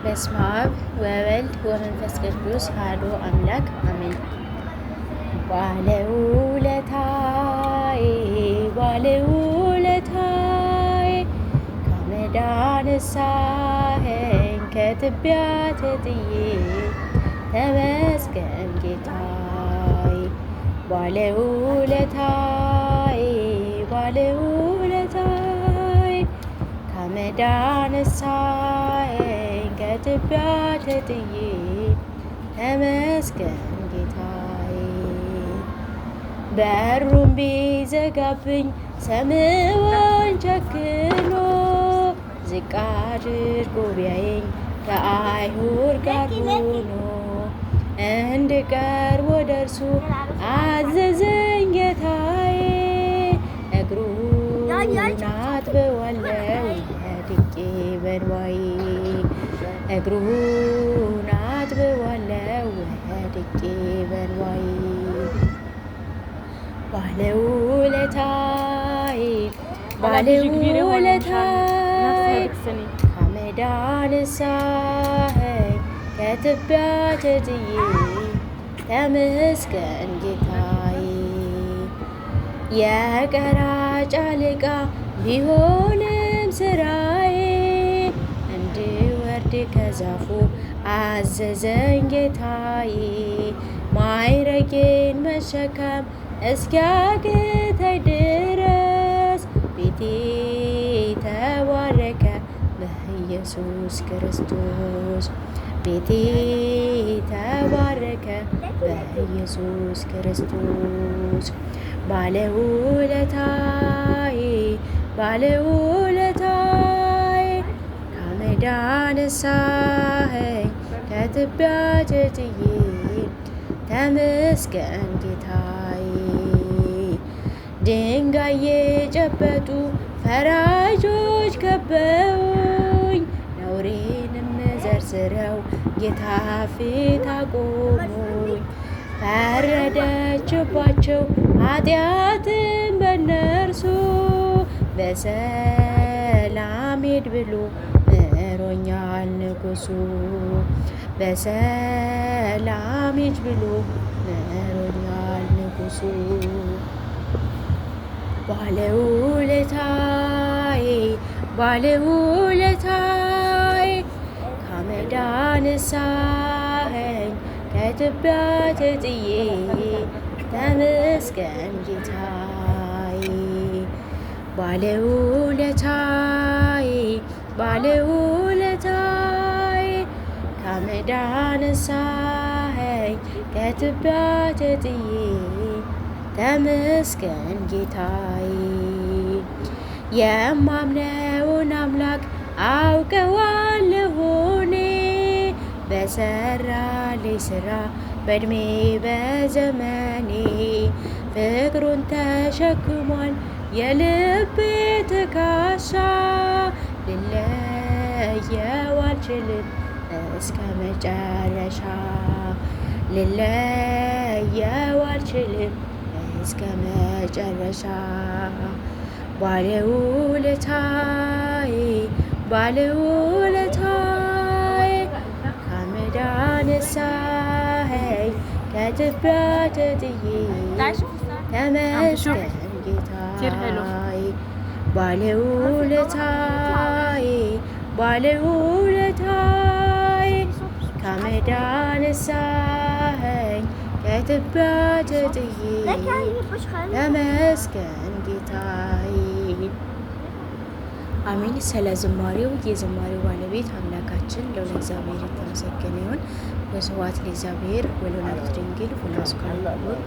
በስመ አብ ወወልድ ወመንፈስ ቅዱስ አሐዱ አምላክ አሜን። ባለውለታዬ ከአመድ አነሳኸኝ ከትቢያ ተጥዬ ተመስገን ጌታዬ። ባለውለታዬ ከአመድ አነሳኸኝ ከትቢያ ተጥዬ ተመስገን ጌታዬ። በሩን ቢዘጋብኝ ሰምዖን ጨክኖ ዝቅ አድርጎ ቢያየኝ ከአይሁድ ጋር ሆኖ እንድቀርብ ወደ እርሱ አዘዘኝ ጌታዬ። እግሩን አጥበዋለሁ ወድቄ በእንባዬ እግሩን አጥበዋለሁ ወድቄ በእንባዬ። ባለውለታዬ ከአመድ አነሳኸኝ ከትቢያ ተጥዬ ተመስገን ጌታዬ። የቀራጭ አለቃ ቢሆንም ስራዬ እንድወርድ ከዛፉ አዘዘኝ ጌታዬ። ማዕረጌን መሸከም እስኪያቅተኝ ድረስ ቤቴ ተባረከ በኢየሱስ ክርስቶስ። ቤቴ ተባረከ በኢየሱስ ክርስቶስ። ባለውለታዬ ከአመድ አነሳኸኝ ከትቢያ ተጥዬ ተመስገን ጌታዬ። ድንጋይ የጨበጡ ፈራጆች ከበውኝ ነውሬንም ዘርዝረው ጌታ ፊት አቆሙኝ። ፈረደችባቸው ኃጢአትን በነርሱ በሰላም ሂድ ብሎ ምሮኛል ንጉሡ። በሰላም ሂድ ብሎ ምሮኛል ንጉሡ። ባለውለታዬ ከአመድ አነሳኸኝ ከትቢያ ተጥዬ ተመስገን ጌታዬ። ባለውለታዬ ከአመድ አነሳኸኝ ከትቢያ ተጥዬ ተመስገን ጌታዬ። የማምነውን አምላክ አውቀዋለሁ እኔ በሰራልኝ ስራ በእድሜ በዘመኔ ፍቅሩን ተሸክሟል የልቤ ትካሻ። ልለየው አልችልም እስከ መጨረሻ ልለየው አልችልም እስከ መጨረሻ። ባለውለታዬ ከአመድ አነሳኸኝ ከትቢያ ተጥዬ ተመስገን ጌታዬ። ባለውለታዬ ከአመድ አነሳኸኝ ከትቢያ ተጥዬ ተመስገን ጌታዬ። አሜን። ስለ ዝማሬው የዝማሬው ባለቤት አምላካችን ልዑል እግዚአብሔር የተመሰገነ ይሁን። ወስብሐት ለእግዚአብሔር ወለወላዲቱ ድንግል ወለመስቀሉ ክቡር።